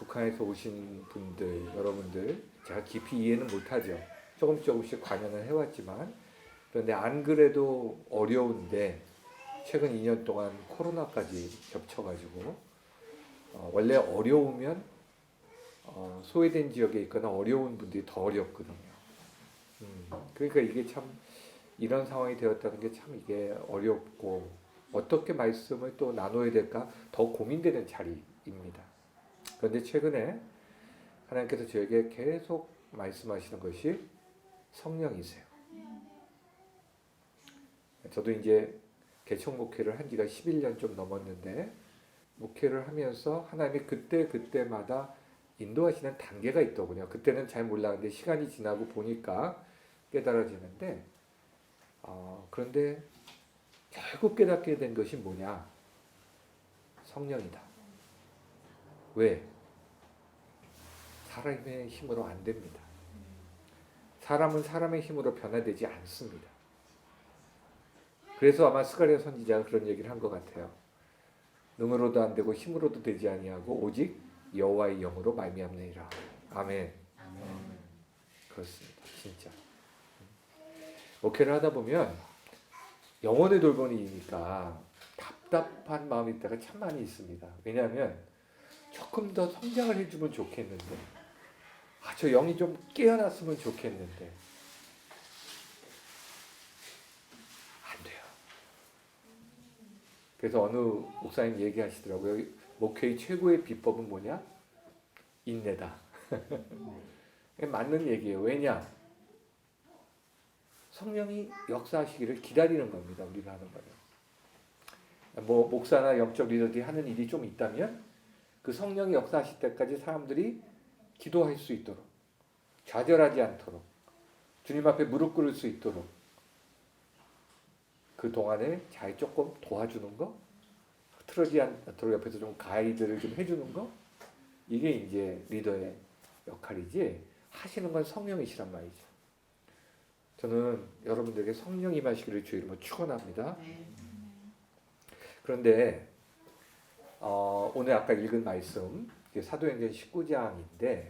북한에서 오신 분들, 여러분들 제가 깊이 이해는 못하죠. 조금씩 관여는 해왔지만 그런데 안 그래도 어려운데 최근 2년 동안 코로나까지 겹쳐가지고 원래 어려우면 소외된 지역에 있거나 어려운 분들이 더 어렵거든요. 그러니까 이게 참 이런 상황이 되었다는 게 참 이게 어렵고 어떻게 말씀을 또 나눠야 될까 더 고민되는 자리입니다. 그런데 최근에 하나님께서 저에게 계속 말씀하시는 것이 성령이세요. 저도 이제 개척 목회를 한 지가 11년 좀 넘었는데 목회를 하면서 하나님이 그때마다 인도하시는 단계가 있더군요. 그때는 잘 몰랐는데 시간이 지나고 보니까 깨달아지는데 그런데 결국 깨닫게 된 것이 뭐냐? 성령이다. 왜? 사람의 힘으로 안 됩니다. 사람은 사람의 힘으로 변화되지 않습니다. 그래서 아마 스가랴 선지자가 그런 얘기를 한 것 같아요. 능으로도 안 되고 힘으로도 되지 아니하고 오직 여호와의 영으로 말미암느니라. 아멘. 그렇습니다. 진짜. 목회를 하다 보면 영혼의 돌보니까 답답한 마음이 있다가 참 많이 있습니다. 왜냐하면 조금 더 성장을 해주면 좋겠는데 저 영이 좀 깨어났으면 좋겠는데 안 돼요. 그래서 어느 목사님 얘기하시더라고요. 목회의 최고의 비법은 뭐냐? 인내다. 맞는 얘기예요. 왜냐? 성령이 역사하시기를 기다리는 겁니다. 우리가 하는 거는. 목사나 영적 리더들이 하는 일이 좀 있다면 그 성령이 역사하실 때까지 사람들이 기도할 수 있도록, 좌절하지 않도록, 주님 앞에 무릎 꿇을 수 있도록 그 동안에 잘 조금 도와주는 거, 흐트러지지 않도록 옆에서 좀 가이드를 좀 해주는 거, 이게 이제 리더의 역할이지 하시는 건 성령이시란 말이죠. 저는 여러분들에게 성령 임하시기를 주의 이름으로 축원합니다. 그런데 오늘 아까 읽은 말씀 사도행전 19장인데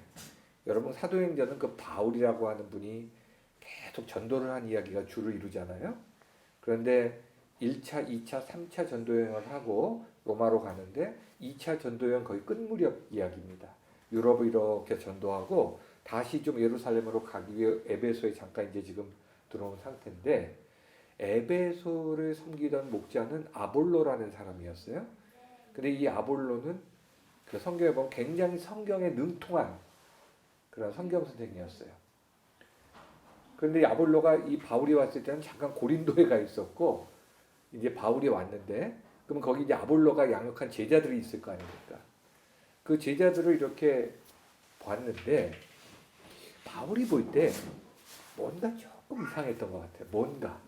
여러분 사도행전은 그 바울이라고 하는 분이 계속 전도를 한 이야기가 주를 이루잖아요. 그런데 1차, 2차, 3차 전도여행을 하고 로마로 가는데 2차 전도여행 거의 끝 무렵 이야기입니다. 유럽을 이렇게 전도하고 다시 좀 예루살렘으로 가기 위해 에베소에 잠깐 이제 지금 들어온 상태인데 에베소를 섬기던 목자는 아볼로라는 사람이었어요. 근데 이 아볼로는 그 성경에 보면 굉장히 성경에 능통한 그런 성경 선생이었어요. 그런데 이 아볼로가 이 바울이 왔을 때는 잠깐 고린도에 가 있었고 이제 바울이 왔는데 그러면 거기 이제 아볼로가 양육한 제자들이 있을 거 아닙니까? 그 제자들을 이렇게 봤는데 바울이 볼 때 뭔가 조금 이상했던 것 같아요. 뭔가.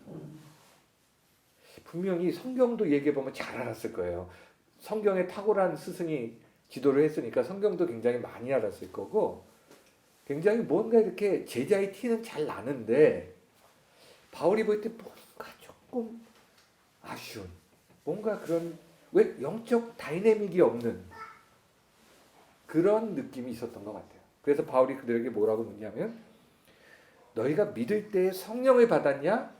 분명히 성경도 얘기해보면 잘 알았을 거예요. 성경에 탁월한 스승이 지도를 했으니까 성경도 굉장히 많이 알았을 거고 굉장히 뭔가 이렇게 제자의 티는 잘 나는데 바울이 볼 때 뭔가 조금 아쉬운 뭔가 그런 왜 영적 다이내믹이 없는 그런 느낌이 있었던 것 같아요. 그래서 바울이 그들에게 뭐라고 묻냐면 너희가 믿을 때에 성령을 받았냐?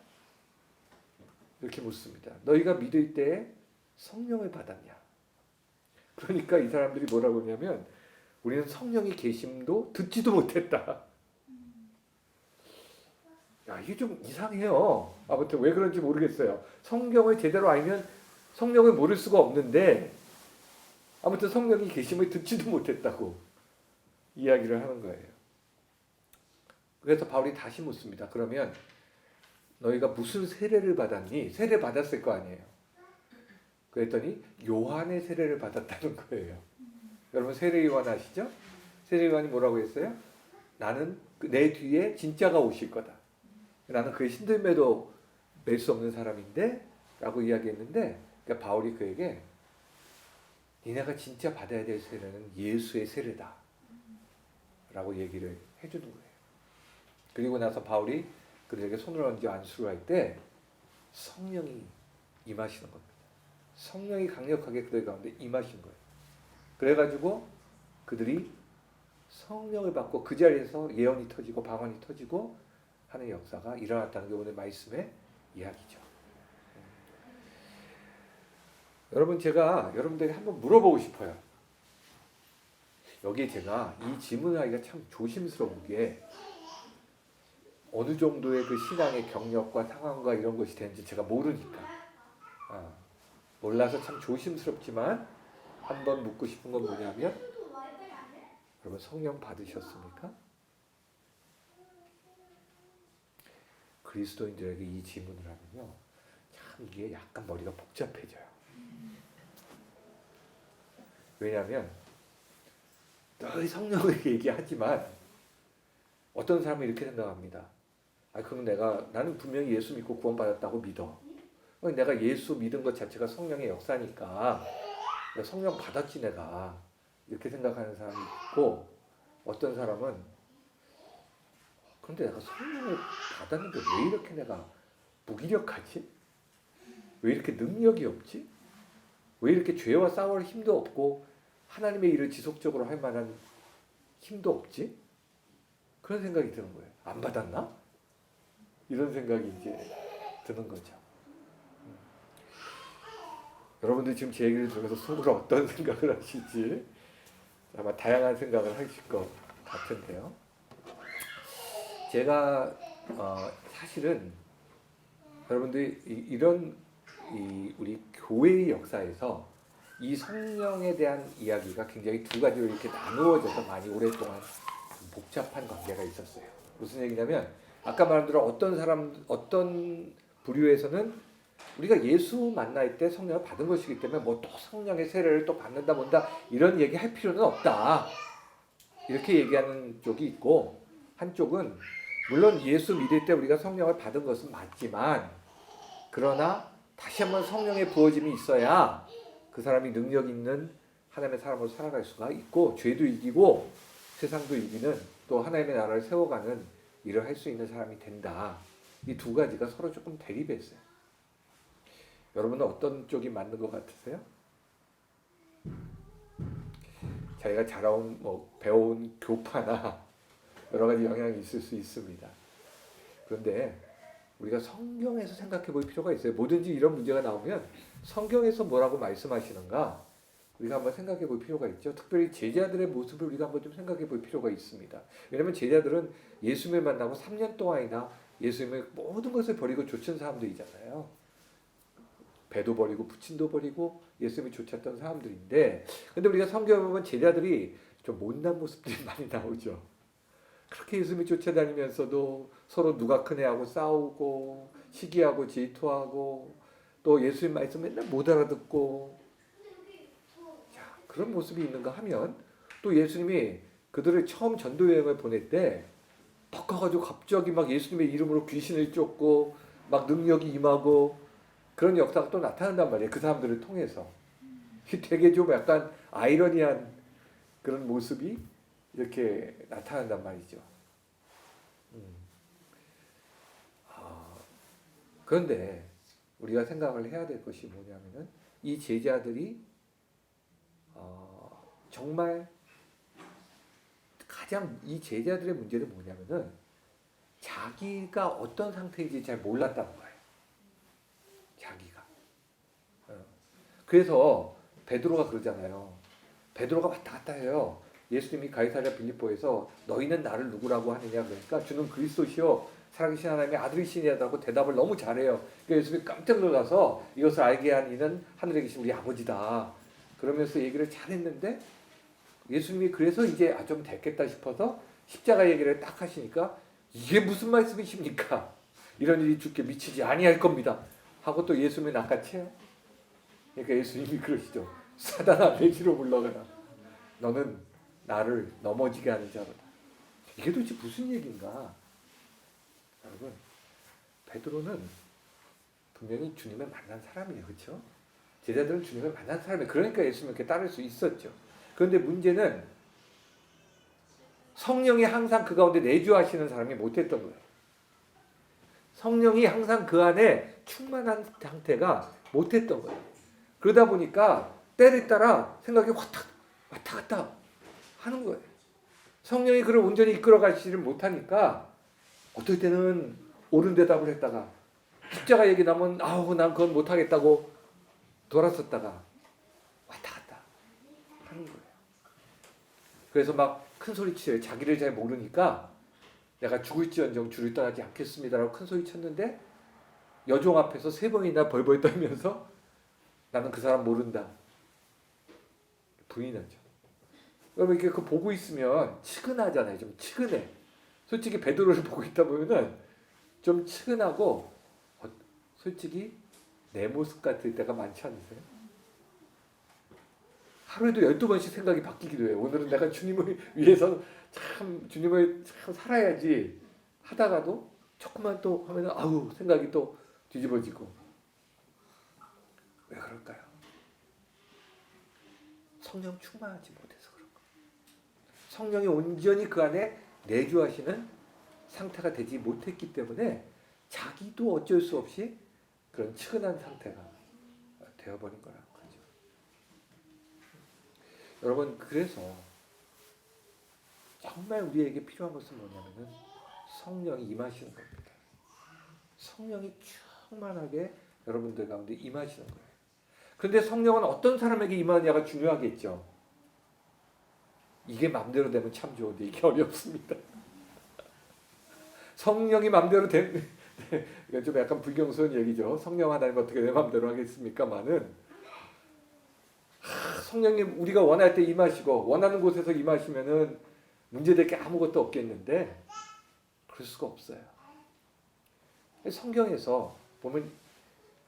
이렇게 묻습니다. 너희가 믿을 때에 성령을 받았냐? 그러니까 이 사람들이 뭐라고 하냐면 우리는 성령의 계심도 듣지도 못했다. 야, 이게 좀 이상해요. 아무튼 왜 그런지 모르겠어요. 성경을 제대로 알면 성령을 모를 수가 없는데 아무튼 성령의 계심을 듣지도 못했다고 이야기를 하는 거예요. 그래서 바울이 다시 묻습니다. 그러면 너희가 무슨 세례를 받았니? 세례 받았을 거 아니에요. 그랬더니 요한의 세례를 받았다는 거예요. 여러분 세례 요한 아시죠? 세례 요한이 뭐라고 했어요? 나는 내 뒤에 진짜가 오실 거다. 나는 그의 신들매도 맬 수 없는 사람인데 라고 이야기했는데 그러니까 바울이 그에게 니네가 진짜 받아야 될 세례는 예수의 세례다 라고 얘기를 해주는 거예요. 그리고 나서 바울이 그들에게 손을 얹어 안수를 할 때 성령이 임하시는 겁니다. 성령이 강력하게 그들 가운데 임하신 거예요. 그래가지고 그들이 성령을 받고 그 자리에서 예언이 터지고 방언이 터지고 하는 역사가 일어났다는 게 오늘 말씀의 이야기죠. 여러분, 제가 여러분들에게 한번 물어보고 싶어요. 여기에 제가 이 질문을 하기가 참 조심스러운 게 어느 정도의 그 신앙의 경력과 상황과 이런 것이 되는지 제가 모르니까 몰라서 참 조심스럽지만 한번 묻고 싶은 건 뭐냐면, 여러분 성령 받으셨습니까? 그리스도인들에게 이 질문을 하면요, 참 이게 약간 머리가 복잡해져요. 왜냐하면 늘 성령을 얘기하지만 어떤 사람은 이렇게 생각합니다. 그럼 나는 분명히 예수 믿고 구원받았다고 믿어. 내가 예수 믿은 것 자체가 성령의 역사니까 성령 받았지 내가. 이렇게 생각하는 사람이 있고, 어떤 사람은 그런데 내가 성령을 받았는데 왜 이렇게 내가 무기력하지? 왜 이렇게 능력이 없지? 왜 이렇게 죄와 싸울 힘도 없고 하나님의 일을 지속적으로 할 만한 힘도 없지? 그런 생각이 드는 거예요. 안 받았나? 이런 생각이 이제 드는 거죠. 여러분들 지금 제 얘기를 들으면서 속으로 어떤 생각을 하실지 아마 다양한 생각을 하실 것 같은데요. 제가 사실은 여러분들이 이런 우리 교회의 역사에서 이 성령에 대한 이야기가 굉장히 두 가지로 이렇게 나누어져서 많이 오랫동안 복잡한 관계가 있었어요. 무슨 얘기냐면, 아까 말한 대로 어떤 부류에서는 우리가 예수 만날 때 성령을 받은 것이기 때문에 뭐 또 성령의 세례를 또 받는다 뭔다 이런 얘기 할 필요는 없다, 이렇게 얘기하는 쪽이 있고, 한쪽은 물론 예수 믿을 때 우리가 성령을 받은 것은 맞지만, 그러나 다시 한번 성령의 부어짐이 있어야 그 사람이 능력 있는 하나님의 사람으로 살아갈 수가 있고, 죄도 이기고 세상도 이기는, 또 하나님의 나라를 세워가는 일을 할 수 있는 사람이 된다. 이 두 가지가 서로 조금 대립했어요. 여러분은 어떤 쪽이 맞는 것 같으세요? 자기가 자라온 배워온 교파나 여러 가지 영향이 있을 수 있습니다. 그런데 우리가 성경에서 생각해 볼 필요가 있어요. 뭐든지 이런 문제가 나오면 성경에서 뭐라고 말씀하시는가 우리가 한번 생각해 볼 필요가 있죠. 특별히 제자들의 모습을 우리가 한번 좀 생각해 볼 필요가 있습니다. 왜냐하면 제자들은 예수님을 만나고 3년 동안이나 예수님의 모든 것을 버리고 쫓은 사람들이잖아요. 배도 버리고 부친도 버리고 예수님이 쫓았던 사람들인데, 근데 우리가 성경에 보면 제자들이 좀 못난 모습들이 많이 나오죠. 그렇게 예수님이 쫓아다니면서도 서로 누가 크네 하고 싸우고 시기하고 질투하고 또 예수님 말씀 맨날 못 알아듣고, 자, 그런 모습이 있는가 하면, 또 예수님이 그들을 처음 전도 여행을 보낼 때 막 가가지고 갑자기 막 예수님의 이름으로 귀신을 쫓고 막 능력이 임하고 그런 역사가 또 나타난단 말이에요. 그 사람들을 통해서. 되게 좀 약간 아이러니한 그런 모습이 이렇게 나타난단 말이죠. 그런데 우리가 생각을 해야 될 것이 뭐냐면은, 이 제자들이 정말 가장 이 제자들의 문제는 뭐냐면은 자기가 어떤 상태인지 잘 몰랐다는 거예요. 자기가. 그래서 베드로가 그러잖아요. 베드로가 왔다 갔다 해요. 예수님이 가이사랴 빌립보에서 너희는 나를 누구라고 하느냐 그러니까 주는 그리스도시요 살아계신 하나님의 아들이시냐고 대답을 너무 잘해요. 그러니까 예수님이 깜짝 놀라서 이것을 알게 한 이는 하늘에 계신 우리 아버지다 그러면서 얘기를 잘했는데, 예수님이 그래서 이제 좀 됐겠다 싶어서 십자가 얘기를 딱 하시니까 이게 무슨 말씀이십니까? 이런 일이 주께 미치지 아니할 겁니다 하고 또 예수님을 낚아채요. 그러니까 예수님이 그러시죠. 사단아 내지로 물러가라. 너는 나를 넘어지게 하는 자로다. 이게 도대체 무슨 얘기인가? 여러분, 베드로는 분명히 주님을 만난 사람이에요. 그렇죠? 제자들은 주님을 만난 사람이에요. 그러니까 예수님께 따를 수 있었죠. 그런데 문제는 성령이 항상 그 가운데 내주하시는 사람이 못했던 거예요. 성령이 항상 그 안에 충만한 상태가 못했던 거예요. 그러다 보니까 때를 따라 생각이 왔다 갔다 하는 거예요. 성령이 그를 온전히 이끌어 가시지를 못하니까 어떨 때는 옳은 대답을 했다가 십자가 얘기 나면 아우 난 그건 못하겠다고 돌아섰다가 왔다 갔다 하는 거예요. 그래서 막 큰 소리 치요. 자기를 잘 모르니까 내가 죽을지언정 주를 떠나지 않겠습니다라고 큰 소리 쳤는데 여종 앞에서 3번이나 벌벌 떨면서 나는 그 사람 모른다 부인하죠. 여러분 이렇게 그 보고 있으면 측은하잖아요. 좀 측은해. 솔직히 베드로를 보고 있다 보면은 좀 측은하고 솔직히 내 모습 같을 때가 많지 않으세요? 하루에도 12번씩 생각이 바뀌기도 해요. 오늘은 내가 주님을 위해서 참 주님을 참 살아야지 하다가도 조금만 또 하면 아우 생각이 또 뒤집어지고. 왜 그럴까요? 성령 충만하지 못해서 그런 거예요. 성령이 온전히 그 안에 내주하시는 상태가 되지 못했기 때문에 자기도 어쩔 수 없이 그런 측은한 상태가 되어버린 거라는 거죠. 여러분 그래서 정말 우리에게 필요한 것은 뭐냐면은 성령이 임하시는 겁니다. 성령이 충만하게 여러분들 가운데 임하시는 거예요. 그런데 성령은 어떤 사람에게 임하느냐가 중요하겠죠. 이게 마음대로 되면 참 좋은데 이게 어렵습니다. 성령이 마음대로 되면 이건 좀 약간 불경스러운 얘기죠. 성령 하나님 어떻게 내 마음대로 하겠습니까만은 성령님 우리가 원할 때 임하시고 원하는 곳에서 임하시면은 문제될 게 아무것도 없겠는데 그럴 수가 없어요. 성경에서 보면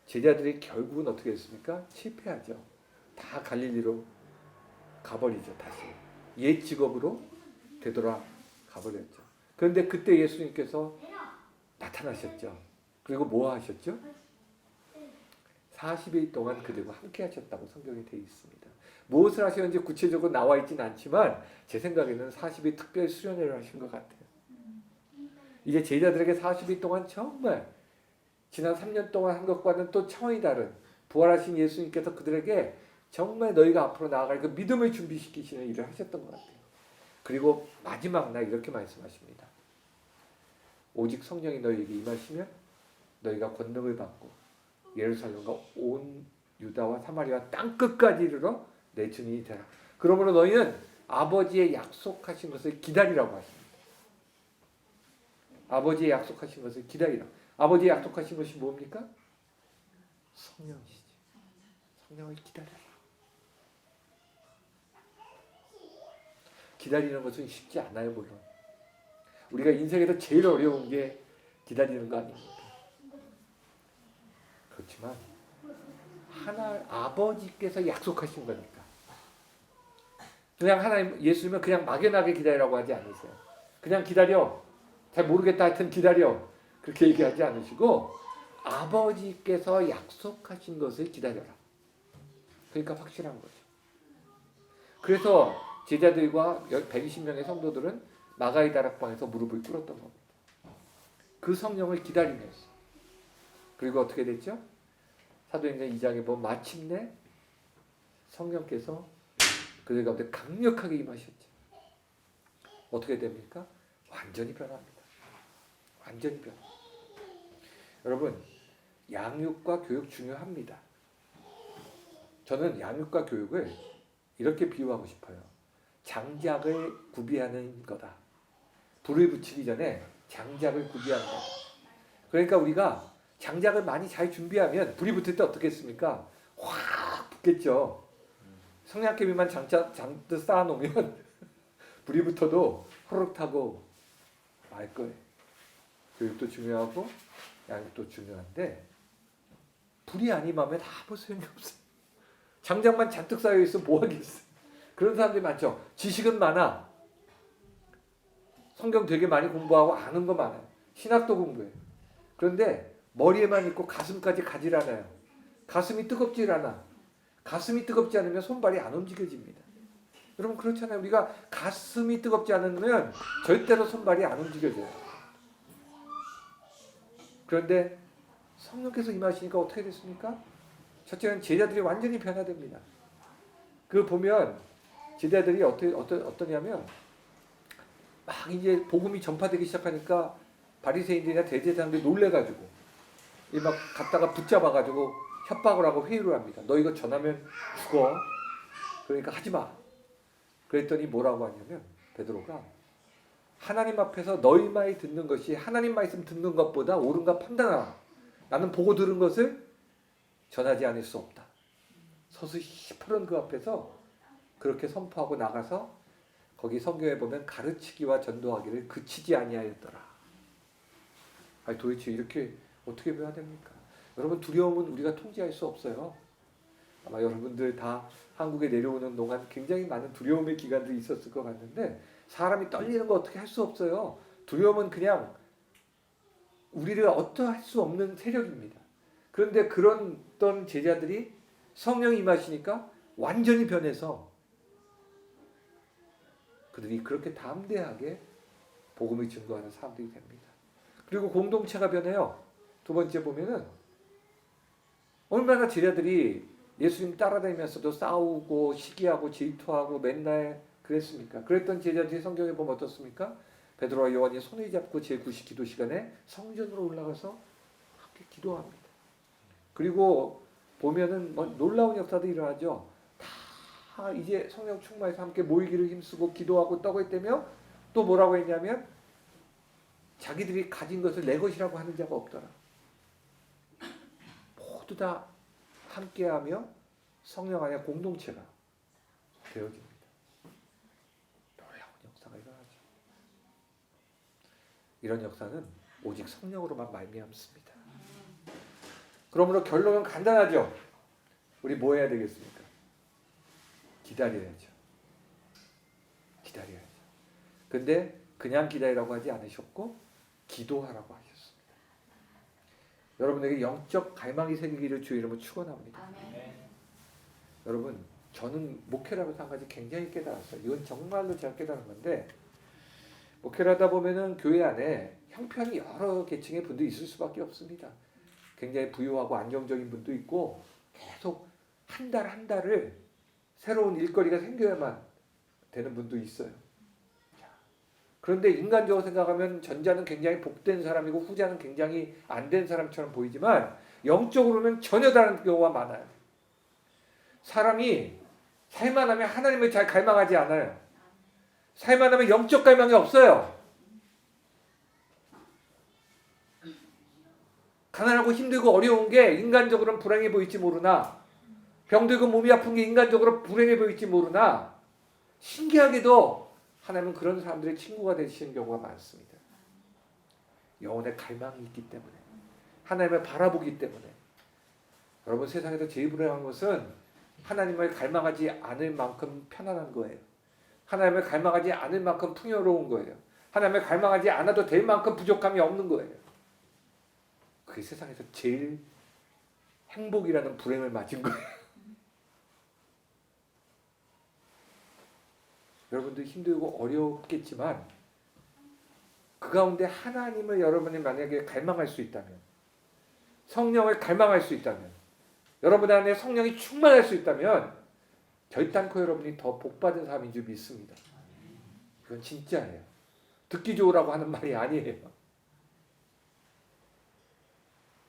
제자들이 결국은 어떻게 했습니까? 실패하죠. 다 갈릴리로 가버리죠. 다시 옛 직업으로 되돌아 가버렸죠. 그런데 그때 예수님께서 나타나셨죠. 그리고 뭐 하셨죠? 40일 동안 그들과 함께 하셨다고 성경에 되어 있습니다. 무엇을 하셨는지 구체적으로 나와 있지는 않지만 제 생각에는 40일 특별 수련회를 하신 것 같아요. 이제 제자들에게 40일 동안 정말 지난 3년 동안 한 것과는 또 차원이 다른 부활하신 예수님께서 그들에게 정말 너희가 앞으로 나아갈 그 믿음을 준비시키시는 일을 하셨던 것 같아요. 그리고 마지막 날 이렇게 말씀하십니다. 오직 성령이 너희에게 임하시면 너희가 권능을 받고 예루살렘과 온 유다와 사마리아 땅끝까지 이르러 내 증인이 되라. 그러므로 너희는 아버지의 약속하신 것을 기다리라고 하십니다. 아버지의 약속하신 것을 기다리라. 아버지의 약속하신 것이 뭡니까? 성령이시죠. 성령을 기다려라. 기다리는 것은 쉽지 않아요, 물론. 우리가 인생에서 제일 어려운 게 기다리는 거 아닙니까? 그렇지만 아버지께서 약속하신 거니까. 그냥 하나님 예수님은 그냥 막연하게 기다리라고 하지 않으세요. 그냥 기다려. 잘 모르겠다 하여튼 기다려. 그렇게 얘기하지 않으시고 아버지께서 약속하신 것을 기다려라. 그러니까 확실한 거죠. 그래서 제자들과 120명의 성도들은 마가의 다락방에서 무릎을 꿇었던 겁니다. 그 성령을 기다리면서. 그리고 어떻게 됐죠? 사도행전 2장에 보면 마침내 성령께서 그들 가운데 강력하게 임하셨죠. 어떻게 됩니까? 완전히 변합니다. 완전히 변합니다. 여러분, 양육과 교육 중요합니다. 저는 양육과 교육을 이렇게 비유하고 싶어요. 장작을 구비하는 거다. 불을 붙이기 전에 장작을 구비하는 거다. 그러니까 우리가 장작을 많이 잘 준비하면 불이 붙을 때 어떻겠습니까? 확 붙겠죠. 성냥개비만 잔뜩 쌓아놓으면 불이 붙어도 호록 타고 말 거예요. 교육도 중요하고 양육도 중요한데 불이 안 임하면 아무 소용이 없어요. 장작만 잔뜩 쌓여있으면 뭐 하겠어요. 그런 사람들이 많죠. 지식은 많아. 성경 되게 많이 공부하고 아는 거 많아요. 신학도 공부해요. 그런데 머리에만 있고 가슴까지 가질 않아요. 가슴이 뜨겁질 않아. 가슴이 뜨겁지 않으면 손발이 안 움직여집니다. 여러분 그렇잖아요. 우리가 가슴이 뜨겁지 않으면 절대로 손발이 안 움직여져요. 그런데 성령께서 임하시니까 어떻게 됐습니까? 첫째는 제자들이 완전히 변화됩니다. 그 보면 제자들이 어떠냐면 막 이제 복음이 전파되기 시작하니까 바리새인들이나 대제사장들이 놀래가지고 이 막 갖다가 붙잡아가지고 협박을 하고 회유를 합니다. 너 이거 전하면 죽어. 그러니까 하지 마. 그랬더니 뭐라고 하냐면 베드로가 하나님 앞에서 너희 말이 듣는 것이 하나님 말씀 듣는 것보다 옳은가 판단하라. 나는 보고 들은 것을 전하지 않을 수 없다. 서서히 푸른 그 앞에서 그렇게 선포하고 나가서 거기 성경에 보면 가르치기와 전도하기를 그치지 아니하였더라. 아니 도대체 이렇게 어떻게 배워야 됩니까? 여러분 두려움은 우리가 통제할 수 없어요. 아마 여러분들 다 한국에 내려오는 동안 굉장히 많은 두려움의 기간들이 있었을 것 같은데 사람이 떨리는 거 어떻게 할 수 없어요. 두려움은 그냥 우리를 어떠할 수 없는 세력입니다. 그런데 그런 어떤 제자들이 성령이 임하시니까 완전히 변해서 그들이 그렇게 담대하게 복음을 증거하는 사람들이 됩니다. 그리고 공동체가 변해요. 두 번째 보면은 얼마나 제자들이 예수님 따라다니면서도 싸우고 시기하고 질투하고 맨날 그랬습니까? 그랬던 제자들이 성경에 보면 어떻습니까? 베드로와 요한이 손을 잡고 제9시 기도 시간에 성전으로 올라가서 함께 기도합니다. 그리고 보면은 뭐 놀라운 역사도 일어나죠. 다 이제 성령 충만해서 함께 모이기를 힘쓰고 기도하고 떡을 떼며 또 뭐라고 했냐면 자기들이 가진 것을 내 것이라고 하는 자가 없더라. 모두 다 함께하며 성령 안에 공동체가 되어집니다. 놀라운 역사가 일어나죠. 이런 역사는 오직 성령으로만 말미암습니다. 그러므로 결론은 간단하죠. 우리 뭐 해야 되겠습니까? 기다려야죠. 기다려야죠. 근데 그냥 기다리라고 하지 않으셨고 기도하라고 하셨습니다. 여러분에게 영적 갈망이 생기기를 주의 이름으로 축원합니다. 여러분 저는 목회를 하면서 한 가지 굉장히 깨달았어요. 이건 정말로 제가 깨달은 건데 목회를 하다 보면은 교회 안에 형편이 여러 계층의 분들이 있을 수밖에 없습니다. 굉장히 부유하고 안정적인 분도 있고 계속 한 달 한 달을 새로운 일거리가 생겨야만 되는 분도 있어요. 그런데 인간적으로 생각하면 전자는 굉장히 복된 사람이고 후자는 굉장히 안 된 사람처럼 보이지만 영적으로는 전혀 다른 경우가 많아요. 사람이 살만 하면 하나님을 잘 갈망하지 않아요. 살만 하면 영적 갈망이 없어요. 가난하고 힘들고 어려운 게 인간적으로는 불행해 보일지 모르나 병들고 몸이 아픈 게 인간적으로 불행해 보일지 모르나 신기하게도 하나님은 그런 사람들의 친구가 되시는 경우가 많습니다. 영혼의 갈망이 있기 때문에 하나님을 바라보기 때문에 여러분 세상에서 제일 불행한 것은 하나님을 갈망하지 않을 만큼 편안한 거예요. 하나님을 갈망하지 않을 만큼 풍요로운 거예요. 하나님을 갈망하지 않아도 될 만큼 부족함이 없는 거예요. 그게 세상에서 제일 행복이라는 불행을 맞은 거예요. 여러분들 힘들고 어렵겠지만 그 가운데 하나님을 여러분이 만약에 갈망할 수 있다면 성령을 갈망할 수 있다면 여러분 안에 성령이 충만할 수 있다면 결단코 여러분이 더 복받은 사람인 줄 믿습니다. 그건 진짜예요. 듣기 좋으라고 하는 말이 아니에요.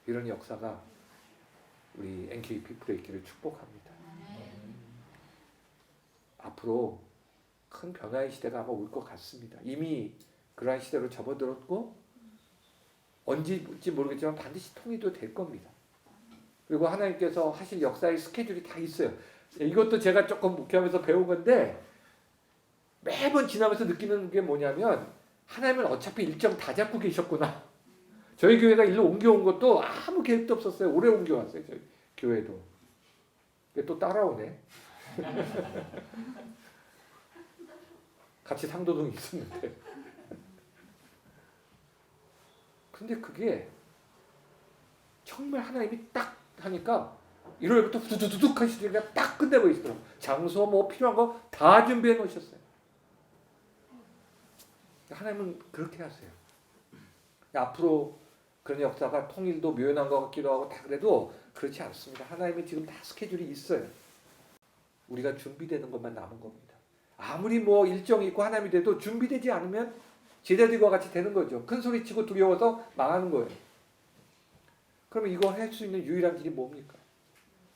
이런 역사가 우리 NK 피플의 있기를 축복합니다. 앞으로 큰 변화의 시대가 아마 올 것 같습니다. 이미 그러한 시대로 접어들었고 언제일지 모르겠지만 반드시 통일도 될 겁니다. 그리고 하나님께서 하실 역사의 스케줄이 다 있어요. 이것도 제가 조금 목회하면서 배운 건데 매번 지나면서 느끼는 게 뭐냐면 하나님은 어차피 일정 다 잡고 계셨구나. 저희 교회가 일로 옮겨온 것도 아무 계획도 없었어요. 오래 옮겨왔어요. 저희 교회도. 또 따라오네. 같이 상도동에 있었는데. 근데 그게 정말 하나님이 딱 하니까 1월부터 두두두둑 하시니까 딱 끝내고 있더라고요. 장소 뭐 필요한 거 다 준비해 놓으셨어요. 하나님은 그렇게 하세요. 앞으로 그런 역사가 통일도 묘연한 것 같기도 하고 다 그래도 그렇지 않습니다. 하나님이 지금 다 스케줄이 있어요. 우리가 준비되는 것만 남은 겁니다. 아무리 뭐 일정이 있고 하나님이 돼도 준비되지 않으면 제자들과 같이 되는 거죠. 큰 소리 치고 두려워서 망하는 거예요. 그러면 이거 할 수 있는 유일한 길이 뭡니까?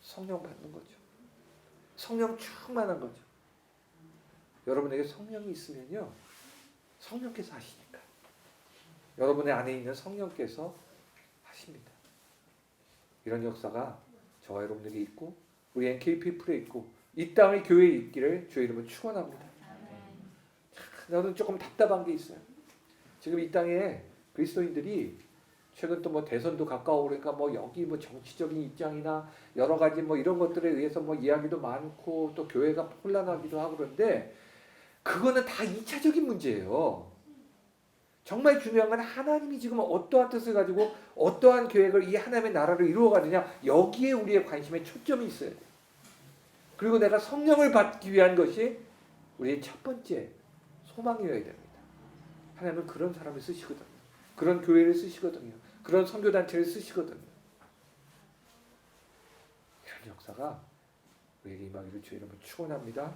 성령 받는 거죠. 성령 충만한 거죠. 여러분에게 성령이 있으면요, 성령께서 하시니까. 여러분의 안에 있는 성령께서 하십니다. 이런 역사가 저와 여러분에게 있고 우리 NKP풀에 있고 이 땅의 교회에 있기를 주의 이름으로 축원합니다. 저는 조금 답답한 게 있어요. 지금 이 땅에 그리스도인들이 최근 또 뭐 대선도 가까워 그러니까 뭐 여기 뭐 정치적인 입장이나 여러 가지 뭐 이런 것들에 의해서 뭐 이야기도 많고 또 교회가 혼란하기도 하고 그런데 그거는 다 2차적인 문제예요. 정말 중요한 건 하나님이 지금 어떠한 뜻을 가지고 어떠한 계획을 이 하나님의 나라를 이루어 가느냐, 여기에 우리의 관심의 초점이 있어야 돼요. 그리고 내가 성령을 받기 위한 것이 우리의 첫 번째 소망이어야 됩니다. 하나님은 그런 사람을 쓰시거든요. 그런 교회를 쓰시거든요. 그런 선교단체를 쓰시거든요. 이런 역사가 우리에게 임하기를 주의 이름으로 축원합니다.